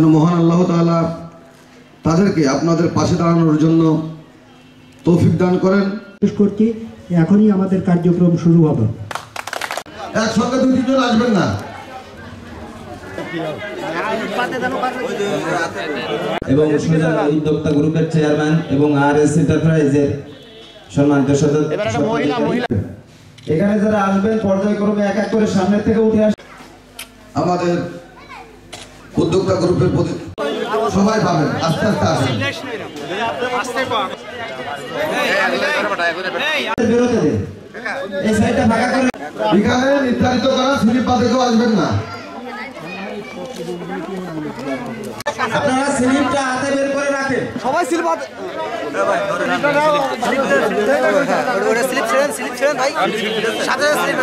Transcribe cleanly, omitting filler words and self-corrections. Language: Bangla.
মহান আল্লাহ তাআলা তাদেরকে আপনাদের পাশে দাঁড়ানোর জন্য তৌফিক দান করেন। করছি এখনই আমাদের কার্যক্রম শুরু হবে। একসঙ্গে দুই তিনজন আসবেন না। এবং উদ্যোক্তা গ্রুপের চেয়ারম্যান এবং আরএস এন্টারপ্রাইজের সম্মানিত সদস্য, এখানে যারা আসবেন পর্যায়ক্রমে এক এক করে সামনে থেকে উঠে আসবেন। আমাদের উদ্যোক্তা গ্রুপের প্রতি সবাই পাবেন, আস্তে আস্তে আসেন। এখানে নির্ধারিত করা স্লিপ বাদে কেউ আসবেন না। আপনারা স্লিপটা হাতে বের করে রাখেন। সবাই স্লিপ হাতে স্লিপ ছেড়েন ভাই, সাথে স্লিপ